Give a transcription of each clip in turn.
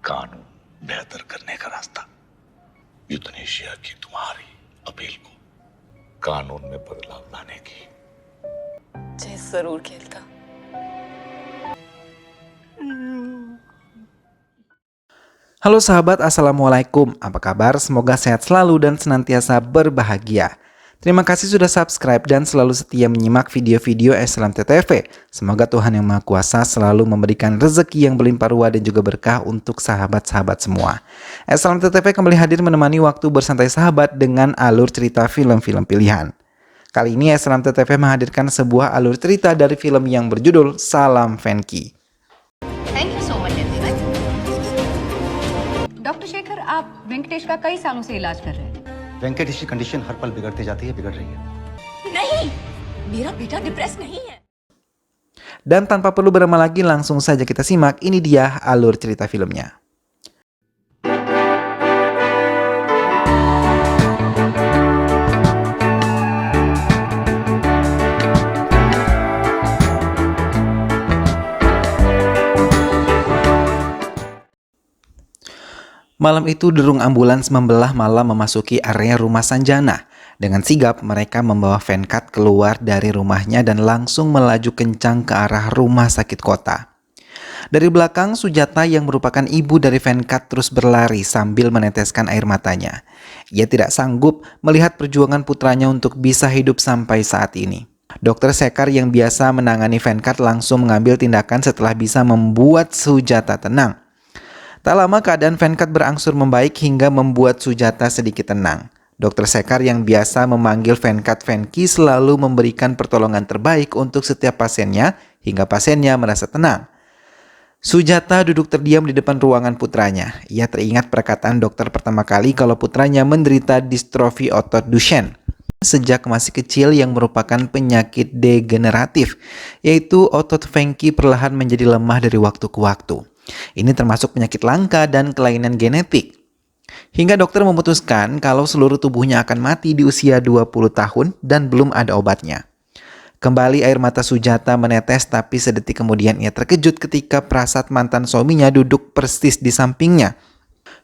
कानून बेहतर करने का रास्ता, यूथनेशिया की तुम्हारी अपील को कानून में बदलाव लाने की। चेस जरूर खेलता। Halo sahabat, Assalamualaikum. Apa kabar? Semoga sehat selalu dan senantiasa berbahagia. Terima kasih sudah subscribe dan selalu setia menyimak video-video SLMT-TV. Semoga Tuhan Yang Maha Kuasa selalu memberikan rezeki yang berlimpah ruah dan juga berkah untuk sahabat-sahabat semua. SLMT-TV kembali hadir menemani waktu bersantai sahabat dengan alur cerita film-film pilihan. Kali ini SLMT-TV menghadirkan sebuah alur cerita dari film yang berjudul Salam Venky. Thank you so much doctor Shekhar, आप वेंकटेश का कई सालों से इलाज कर रहे हैं। वेंकटेश की कंडीशन हर पल बिगड़ती जाती है, बिगड़ रही है। नहीं, मेरा बेटा डिप्रेस नहीं है। Dan tanpa perlu berlama lagi, langsung saja kita simak. Ini dia alur cerita filmnya. Malam itu derung ambulans membelah malam memasuki area rumah Sanjana. Dengan sigap mereka membawa Venkat keluar dari rumahnya dan langsung melaju kencang ke arah rumah sakit kota. Dari belakang, Sujata yang merupakan ibu dari Venkat terus berlari sambil meneteskan air matanya. Ia tidak sanggup melihat perjuangan putranya untuk bisa hidup sampai saat ini. Dokter Sekar yang biasa menangani Venkat langsung mengambil tindakan setelah bisa membuat Sujata tenang. Tak lama keadaan Venkat berangsur membaik hingga membuat Sujata sedikit tenang. Dokter Sekar yang biasa memanggil Venkat Venky selalu memberikan pertolongan terbaik untuk setiap pasiennya hingga pasiennya merasa tenang. Sujata duduk terdiam di depan ruangan putranya. Ia teringat perkataan dokter pertama kali kalau putranya menderita distrofi otot Duchenne sejak masih kecil yang merupakan penyakit degeneratif, yaitu otot Venky perlahan menjadi lemah dari waktu ke waktu. Ini termasuk penyakit langka dan kelainan genetik. Hingga dokter memutuskan kalau seluruh tubuhnya akan mati di usia 20 tahun dan belum ada obatnya. Kembali air mata Sujata menetes, tapi sedetik kemudian ia terkejut ketika Prasad mantan suaminya duduk persis di sampingnya.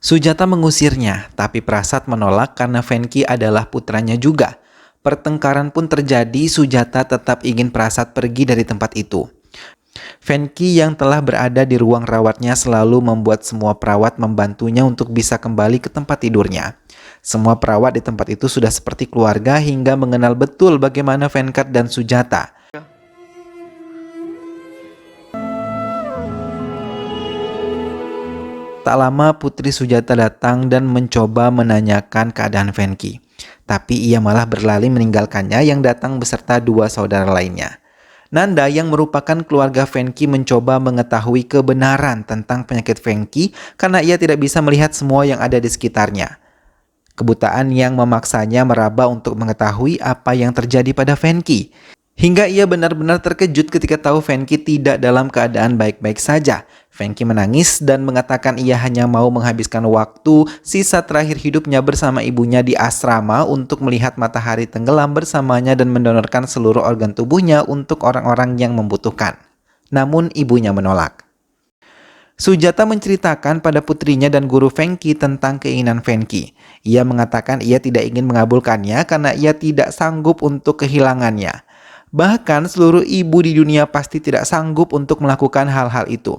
Sujata mengusirnya, tapi Prasad menolak karena Venky adalah putranya juga. Pertengkaran pun terjadi, Sujata tetap ingin Prasad pergi dari tempat itu. Venky yang telah berada di ruang rawatnya selalu membuat semua perawat membantunya untuk bisa kembali ke tempat tidurnya. Semua perawat di tempat itu sudah seperti keluarga hingga mengenal betul bagaimana Venkat dan Sujata. Tak lama Putri Sujata datang dan mencoba menanyakan keadaan Venky. Tapi ia malah berlari meninggalkannya yang datang beserta dua saudara lainnya. Nanda yang merupakan keluarga Venky mencoba mengetahui kebenaran tentang penyakit Venky karena ia tidak bisa melihat semua yang ada di sekitarnya. Kebutaan yang memaksanya meraba untuk mengetahui apa yang terjadi pada Venky. Hingga ia benar-benar terkejut ketika tahu Venky tidak dalam keadaan baik-baik saja. Venky menangis dan mengatakan ia hanya mau menghabiskan waktu sisa terakhir hidupnya bersama ibunya di asrama untuk melihat matahari tenggelam bersamanya dan mendonorkan seluruh organ tubuhnya untuk orang-orang yang membutuhkan. Namun ibunya menolak. Sujata menceritakan pada putrinya dan guru Venky tentang keinginan Venky. Ia mengatakan ia tidak ingin mengabulkannya karena ia tidak sanggup untuk kehilangannya. Bahkan seluruh ibu di dunia pasti tidak sanggup untuk melakukan hal-hal itu.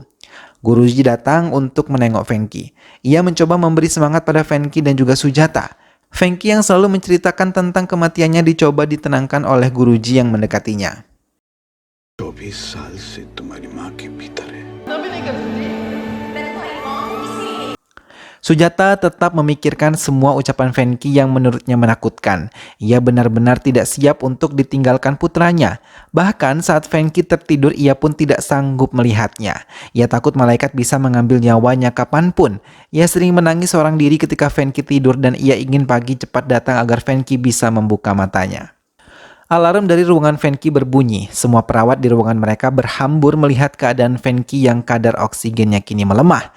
Guruji datang untuk menengok Venky. Ia mencoba memberi semangat pada Venky dan juga Sujata. Venky yang selalu menceritakan tentang kematiannya dicoba ditenangkan oleh guruji yang mendekatinya. 24 साल से तुम्हारी माँ के भीतर है। Sujata tetap memikirkan semua ucapan Venky yang menurutnya menakutkan. Ia benar-benar tidak siap untuk ditinggalkan putranya. Bahkan saat Venky tertidur, ia pun tidak sanggup melihatnya. Ia takut malaikat bisa mengambil nyawanya kapanpun. Ia sering menangis seorang diri ketika Venky tidur dan ia ingin pagi cepat datang agar Venky bisa membuka matanya. Alarm dari ruangan Venky berbunyi. Semua perawat di ruangan mereka berhambur melihat keadaan Venky yang kadar oksigennya kini melemah.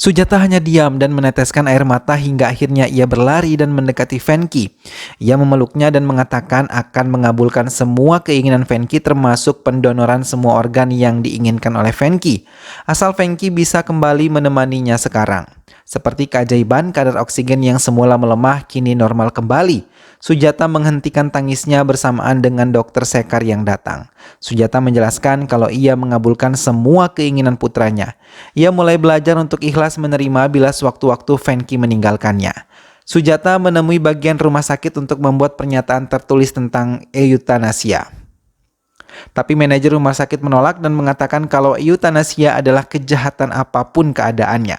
Sujata hanya diam dan meneteskan air mata hingga akhirnya ia berlari dan mendekati Venky. Ia memeluknya dan mengatakan akan mengabulkan semua keinginan Venky termasuk pendonoran semua organ yang diinginkan oleh Venky. Asal Venky bisa kembali menemaninya sekarang. Seperti keajaiban, kadar oksigen yang semula melemah kini normal kembali. Sujata menghentikan tangisnya bersamaan dengan dokter Sekar yang datang. Sujata menjelaskan kalau ia mengabulkan semua keinginan putranya. Ia mulai belajar untuk ikhlas menerima bila sewaktu-waktu Venky meninggalkannya. Sujata menemui bagian rumah sakit untuk membuat pernyataan tertulis tentang euthanasia. Tapi manajer rumah sakit menolak dan mengatakan kalau euthanasia adalah kejahatan apapun keadaannya.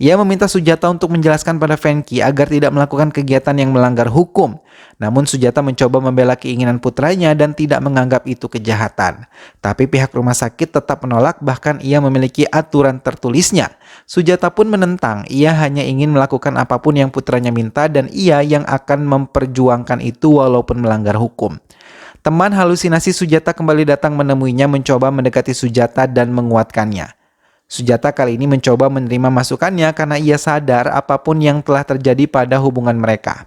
Ia meminta Sujata untuk menjelaskan pada Venky agar tidak melakukan kegiatan yang melanggar hukum. Namun Sujata mencoba membela keinginan putranya dan tidak menganggap itu kejahatan. Tapi pihak rumah sakit tetap menolak, bahkan ia memiliki aturan tertulisnya. Sujata pun menentang, ia hanya ingin melakukan apapun yang putranya minta dan ia yang akan memperjuangkan itu walaupun melanggar hukum. Teman halusinasi Sujata kembali datang menemuinya, mencoba mendekati Sujata dan menguatkannya. Sujata kali ini mencoba menerima masukannya karena ia sadar apapun yang telah terjadi pada hubungan mereka.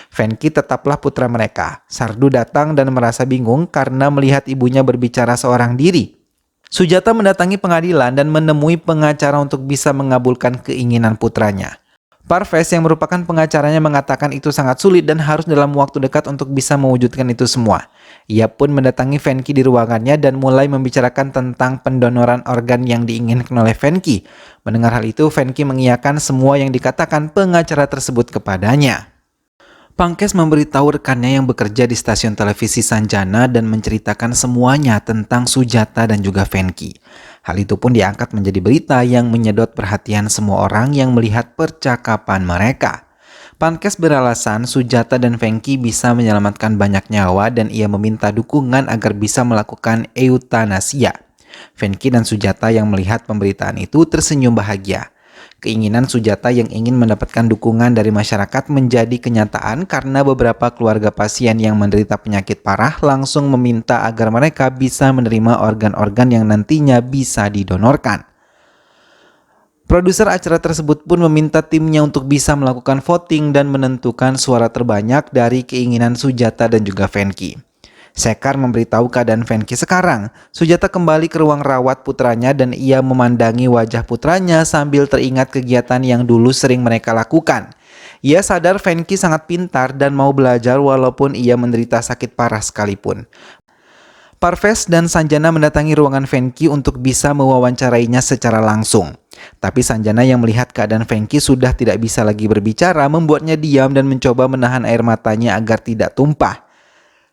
Venky tetaplah putra mereka. Sardu datang dan merasa bingung karena melihat ibunya berbicara seorang diri. Sujata mendatangi pengadilan dan menemui pengacara untuk bisa mengabulkan keinginan putranya. Parvez yang merupakan pengacaranya mengatakan itu sangat sulit dan harus dalam waktu dekat untuk bisa mewujudkan itu semua. Ia pun mendatangi Venky di ruangannya dan mulai membicarakan tentang pendonoran organ yang diinginkan oleh Venky. Mendengar hal itu, Venky mengiyakan semua yang dikatakan pengacara tersebut kepadanya. Pangkes memberitahu rekannya yang bekerja di stasiun televisi Sanjana dan menceritakan semuanya tentang Sujata dan juga Venky. Hal itu pun diangkat menjadi berita yang menyedot perhatian semua orang yang melihat percakapan mereka. Pangkes beralasan Sujata dan Venky bisa menyelamatkan banyak nyawa dan ia meminta dukungan agar bisa melakukan euthanasia. Venky dan Sujata yang melihat pemberitaan itu tersenyum bahagia. Keinginan Sujata yang ingin mendapatkan dukungan dari masyarakat menjadi kenyataan karena beberapa keluarga pasien yang menderita penyakit parah langsung meminta agar mereka bisa menerima organ-organ yang nantinya bisa didonorkan. Produser acara tersebut pun meminta timnya untuk bisa melakukan voting dan menentukan suara terbanyak dari keinginan Sujata dan juga Venky. Sekar memberitahu keadaan Venky sekarang. Sujata kembali ke ruang rawat putranya dan ia memandangi wajah putranya sambil teringat kegiatan yang dulu sering mereka lakukan. Ia sadar Venky sangat pintar dan mau belajar walaupun ia menderita sakit parah sekalipun. Parvez dan Sanjana mendatangi ruangan Venky untuk bisa mewawancarainya secara langsung. Tapi Sanjana yang melihat keadaan Venky sudah tidak bisa lagi berbicara membuatnya diam dan mencoba menahan air matanya agar tidak tumpah.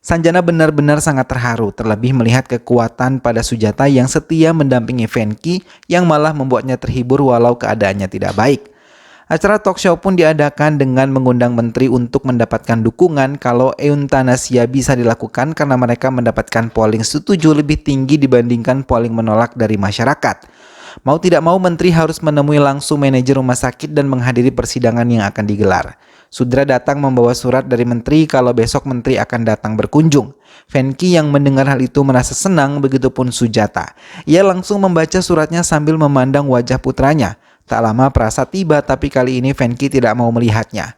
Sanjana benar-benar sangat terharu, terlebih melihat kekuatan pada Sujata yang setia mendampingi Venky yang malah membuatnya terhibur walau keadaannya tidak baik. Acara talk show pun diadakan dengan mengundang menteri untuk mendapatkan dukungan kalau euthanasia bisa dilakukan karena mereka mendapatkan polling setuju lebih tinggi dibandingkan polling menolak dari masyarakat. Mau tidak mau menteri harus menemui langsung manajer rumah sakit dan menghadiri persidangan yang akan digelar. Sudra datang membawa surat dari menteri kalau besok menteri akan datang berkunjung. Venky yang mendengar hal itu merasa senang, begitupun Sujata. Ia langsung membaca suratnya sambil memandang wajah putranya. Tak lama Prasa tiba, tapi kali ini Venky tidak mau melihatnya.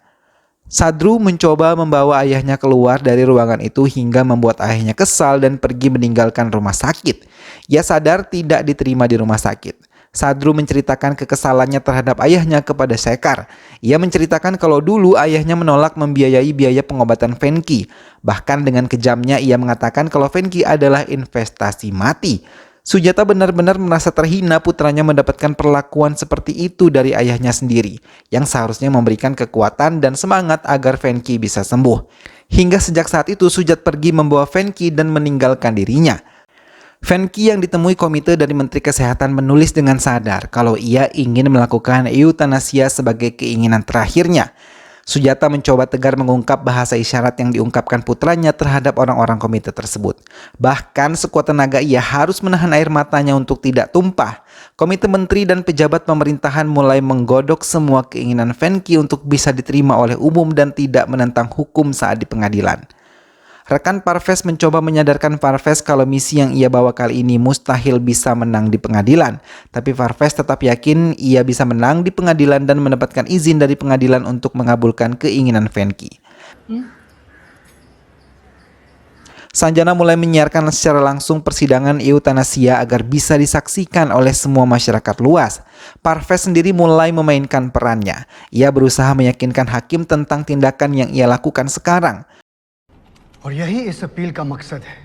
Sadru mencoba membawa ayahnya keluar dari ruangan itu hingga membuat ayahnya kesal dan pergi meninggalkan rumah sakit. Ia sadar tidak diterima di rumah sakit. Sadru menceritakan kekesalannya terhadap ayahnya kepada Sekar. Ia menceritakan kalau dulu ayahnya menolak membiayai biaya pengobatan Venky. Bahkan dengan kejamnya ia mengatakan kalau Venky adalah investasi mati. Sujata benar-benar merasa terhina putranya mendapatkan perlakuan seperti itu dari ayahnya sendiri, yang seharusnya memberikan kekuatan dan semangat agar Venky bisa sembuh. Hingga sejak saat itu Sujat pergi membawa Venky dan meninggalkan dirinya. Venky yang ditemui komite dari Menteri Kesehatan menulis dengan sadar kalau ia ingin melakukan euthanasia sebagai keinginan terakhirnya. Sujata mencoba tegar mengungkap bahasa isyarat yang diungkapkan putranya terhadap orang-orang komite tersebut. Bahkan sekuat tenaga ia harus menahan air matanya untuk tidak tumpah. Komite menteri dan pejabat pemerintahan mulai menggodok semua keinginan Venky untuk bisa diterima oleh umum dan tidak menentang hukum saat di pengadilan. Rekan Parvez mencoba menyadarkan Parvez kalau misi yang ia bawa kali ini mustahil bisa menang di pengadilan. Tapi Parvez tetap yakin ia bisa menang di pengadilan dan mendapatkan izin dari pengadilan untuk mengabulkan keinginan Venky. Sanjana mulai menyiarkan secara langsung persidangan eutanasia agar bisa disaksikan oleh semua masyarakat luas. Parvez sendiri mulai memainkan perannya. Ia berusaha meyakinkan hakim tentang tindakan yang ia lakukan sekarang. और यही इस अपील का मकसद है।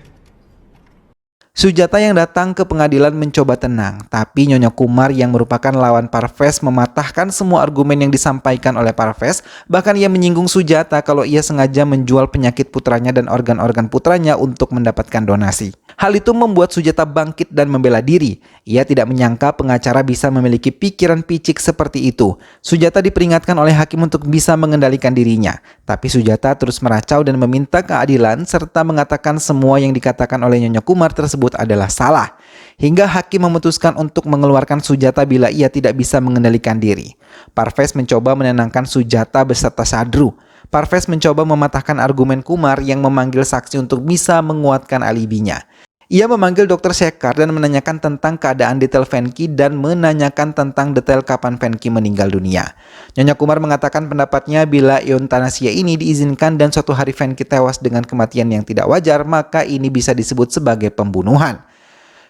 Sujata yang datang ke pengadilan mencoba tenang, tapi Nyonya Kumar yang merupakan lawan Parvez mematahkan semua argumen yang disampaikan oleh Parvez. Bahkan ia menyinggung Sujata kalau ia sengaja menjual penyakit putranya dan organ-organ putranya untuk mendapatkan donasi. Hal itu membuat Sujata bangkit dan membela diri. Ia tidak menyangka pengacara bisa memiliki pikiran picik seperti itu. Sujata diperingatkan oleh hakim untuk bisa mengendalikan dirinya. Tapi Sujata terus meracau dan meminta keadilan serta mengatakan semua yang dikatakan oleh Nyonya Kumar tersebut adalah salah. Hingga hakim memutuskan untuk mengeluarkan Sujata bila ia tidak bisa mengendalikan diri. Parvez mencoba menenangkan Sujata beserta Sadru. Parvez mencoba mematahkan argumen Kumar yang memanggil saksi untuk bisa menguatkan alibinya. Ia memanggil Dr. Shekhar dan menanyakan tentang keadaan detail Venky dan menanyakan tentang detail kapan Venky meninggal dunia. Nyonya Kumar mengatakan pendapatnya bila eutanasia ini diizinkan dan suatu hari Venky tewas dengan kematian yang tidak wajar, maka ini bisa disebut sebagai pembunuhan.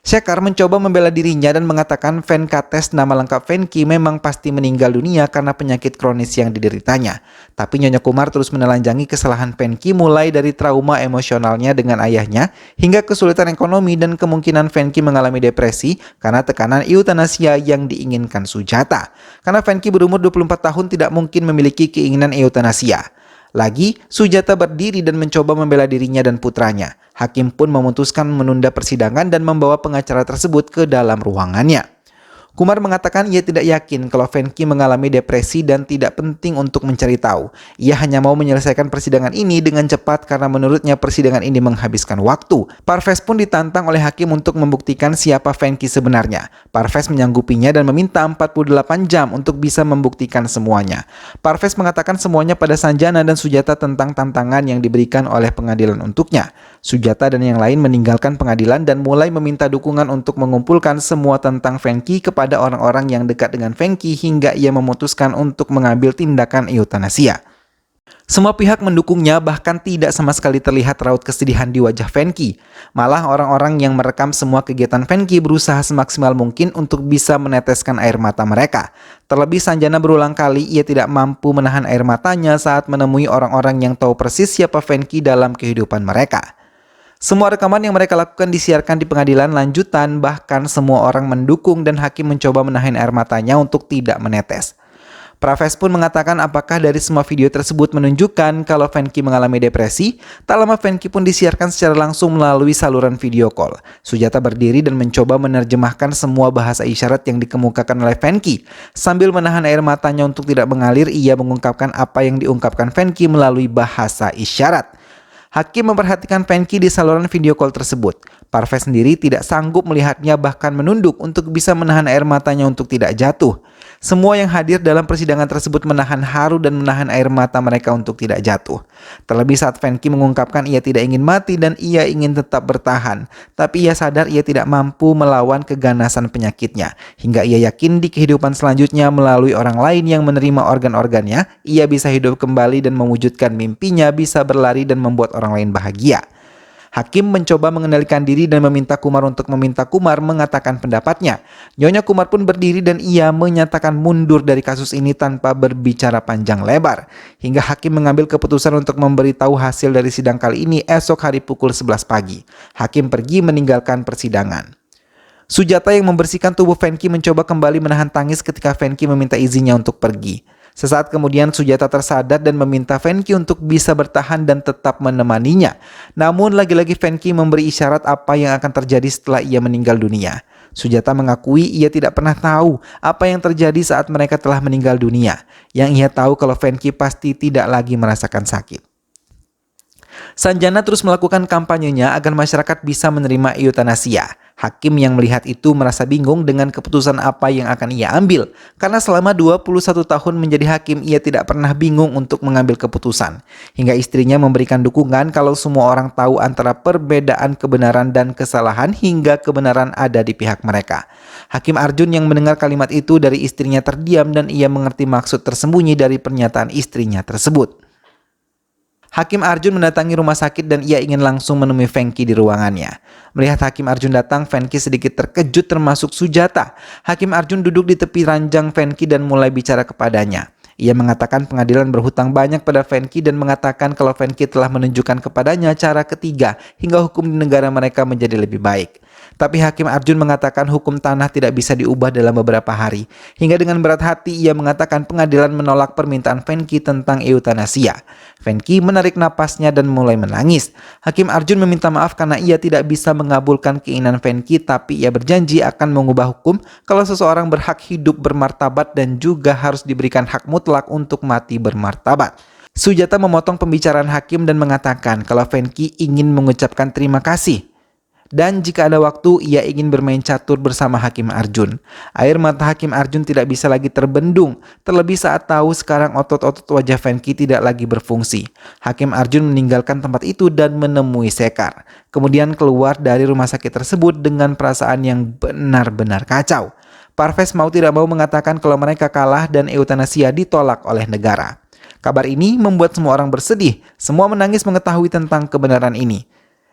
Shekhar mencoba membela dirinya dan mengatakan Venkates, nama lengkap Venky, memang pasti meninggal dunia karena penyakit kronis yang dideritanya. Tapi Nyonya Kumar terus menelanjangi kesalahan Venky mulai dari trauma emosionalnya dengan ayahnya hingga kesulitan ekonomi dan kemungkinan Venky mengalami depresi karena tekanan eutanasia yang diinginkan Sujata. Karena Venky berumur 24 tahun tidak mungkin memiliki keinginan eutanasia. Lagi, Sujata berdiri dan mencoba membela dirinya dan putranya. Hakim pun memutuskan menunda persidangan dan membawa pengacara tersebut ke dalam ruangannya. Kumar mengatakan ia tidak yakin kalau Venky mengalami depresi dan tidak penting untuk mencari tahu. Ia hanya mau menyelesaikan persidangan ini dengan cepat karena menurutnya persidangan ini menghabiskan waktu. Parvez pun ditantang oleh hakim untuk membuktikan siapa Venky sebenarnya. Parvez menyanggupinya dan meminta 48 jam untuk bisa membuktikan semuanya. Parvez mengatakan semuanya pada Sanjana dan Sujata tentang tantangan yang diberikan oleh pengadilan untuknya. Sujata dan yang lain meninggalkan pengadilan dan mulai meminta dukungan untuk mengumpulkan semua tentang Venky kepada orang-orang yang dekat dengan Venky hingga ia memutuskan untuk mengambil tindakan eutanasia. Semua pihak mendukungnya, bahkan tidak sama sekali terlihat raut kesedihan di wajah Venky. Malah orang-orang yang merekam semua kegiatan Venky berusaha semaksimal mungkin untuk bisa meneteskan air mata mereka. Terlebih Sanjana berulang kali ia tidak mampu menahan air matanya saat menemui orang-orang yang tahu persis siapa Venky dalam kehidupan mereka. Semua rekaman yang mereka lakukan disiarkan di pengadilan lanjutan, bahkan semua orang mendukung dan hakim mencoba menahan air matanya untuk tidak menetes. Parvez pun mengatakan apakah dari semua video tersebut menunjukkan kalau Venky mengalami depresi. Tak lama Venky pun disiarkan secara langsung melalui saluran video call. Sujata berdiri dan mencoba menerjemahkan semua bahasa isyarat yang dikemukakan oleh Venky. Sambil menahan air matanya untuk tidak mengalir, ia mengungkapkan apa yang diungkapkan Venky melalui bahasa isyarat. Hakim memperhatikan Venky di saluran video call tersebut. Parvez sendiri tidak sanggup melihatnya, bahkan menunduk untuk bisa menahan air matanya untuk tidak jatuh. Semua yang hadir dalam persidangan tersebut menahan haru dan menahan air mata mereka untuk tidak jatuh. Terlebih saat Venky mengungkapkan ia tidak ingin mati dan ia ingin tetap bertahan. Tapi ia sadar ia tidak mampu melawan keganasan penyakitnya. Hingga ia yakin di kehidupan selanjutnya melalui orang lain yang menerima organ-organnya, ia bisa hidup kembali dan mewujudkan mimpinya bisa berlari dan membuat orang lain bahagia. Hakim mencoba mengendalikan diri dan meminta Kumar untuk meminta Kumar mengatakan pendapatnya. Nyonya Kumar pun berdiri dan ia menyatakan mundur dari kasus ini tanpa berbicara panjang lebar. Hingga hakim mengambil keputusan untuk memberitahu hasil dari sidang kali ini esok hari pukul 11 pagi. Hakim pergi meninggalkan persidangan. Sujata yang membersihkan tubuh Venky mencoba kembali menahan tangis ketika Venky meminta izinnya untuk pergi. Sesaat kemudian Sujata tersadar dan meminta Venky untuk bisa bertahan dan tetap menemaninya. Namun lagi-lagi Venky memberi isyarat apa yang akan terjadi setelah ia meninggal dunia. Sujata mengakui ia tidak pernah tahu apa yang terjadi saat mereka telah meninggal dunia. Yang ia tahu kalau Venky pasti tidak lagi merasakan sakit. Sanjana terus melakukan kampanyenya agar masyarakat bisa menerima eutanasia. Hakim yang melihat itu merasa bingung dengan keputusan apa yang akan ia ambil. Karena selama 21 tahun menjadi hakim, ia tidak pernah bingung untuk mengambil keputusan. Hingga istrinya memberikan dukungan kalau semua orang tahu antara perbedaan kebenaran dan kesalahan hingga kebenaran ada di pihak mereka. Hakim Arjun yang mendengar kalimat itu dari istrinya terdiam dan ia mengerti maksud tersembunyi dari pernyataan istrinya tersebut. Hakim Arjun mendatangi rumah sakit dan ia ingin langsung menemui Venky di ruangannya. Melihat Hakim Arjun datang, Venky sedikit terkejut termasuk Sujata. Hakim Arjun duduk di tepi ranjang Venky dan mulai bicara kepadanya. Ia mengatakan pengadilan berhutang banyak pada Venky dan mengatakan kalau Venky telah menunjukkan kepadanya cara ketiga hingga hukum di negara mereka menjadi lebih baik. Tapi Hakim Arjun mengatakan hukum tanah tidak bisa diubah dalam beberapa hari. Hingga dengan berat hati ia mengatakan pengadilan menolak permintaan Venky tentang eutanasia. Venky menarik napasnya dan mulai menangis. Hakim Arjun meminta maaf karena ia tidak bisa mengabulkan keinginan Venky, tapi ia berjanji akan mengubah hukum kalau seseorang berhak hidup bermartabat dan juga harus diberikan hak mutlak untuk mati bermartabat. Sujata memotong pembicaraan hakim dan mengatakan kalau Venky ingin mengucapkan terima kasih. Dan jika ada waktu, ia ingin bermain catur bersama Hakim Arjun. Air mata Hakim Arjun tidak bisa lagi terbendung, terlebih saat tahu sekarang otot-otot wajah Venky tidak lagi berfungsi. Hakim Arjun meninggalkan tempat itu dan menemui Sekar. Kemudian keluar dari rumah sakit tersebut dengan perasaan yang benar-benar kacau. Parvez mau tidak mau mengatakan kalau mereka kalah dan eutanasia ditolak oleh negara. Kabar ini membuat semua orang bersedih. Semua menangis mengetahui tentang kebenaran ini.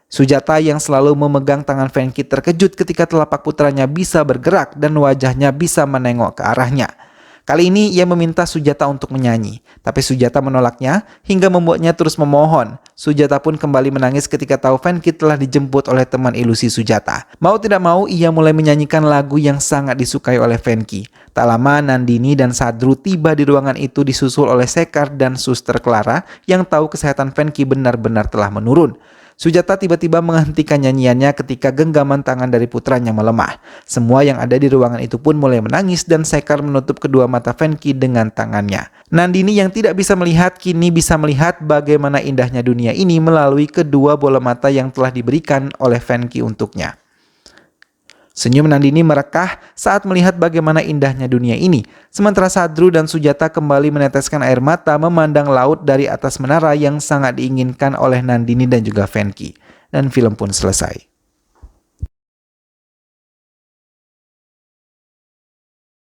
Sujata yang selalu memegang tangan Venky terkejut ketika telapak putranya bisa bergerak dan wajahnya bisa menengok ke arahnya. Kali ini ia meminta Sujata untuk menyanyi, tapi Sujata menolaknya hingga membuatnya terus memohon. Sujata pun kembali menangis ketika tahu Venky telah dijemput oleh teman ilusi Sujata. Mau tidak mau ia mulai menyanyikan lagu yang sangat disukai oleh Venky. Tak lama Nandini dan Sadru tiba di ruangan itu disusul oleh Sekar dan Suster Clara yang tahu kesehatan Venky benar-benar telah menurun. Sujata tiba-tiba menghentikan nyanyiannya ketika genggaman tangan dari putranya melemah. Semua yang ada di ruangan itu pun mulai menangis dan Sekar menutup kedua mata Venky dengan tangannya. Nandini yang tidak bisa melihat kini bisa melihat bagaimana indahnya dunia ini melalui kedua bola mata yang telah diberikan oleh Venky untuknya. Senyum Nandini merekah saat melihat bagaimana indahnya dunia ini. Sementara Sadru dan Sujata kembali meneteskan air mata memandang laut dari atas menara yang sangat diinginkan oleh Nandini dan juga Venky. Dan film pun selesai.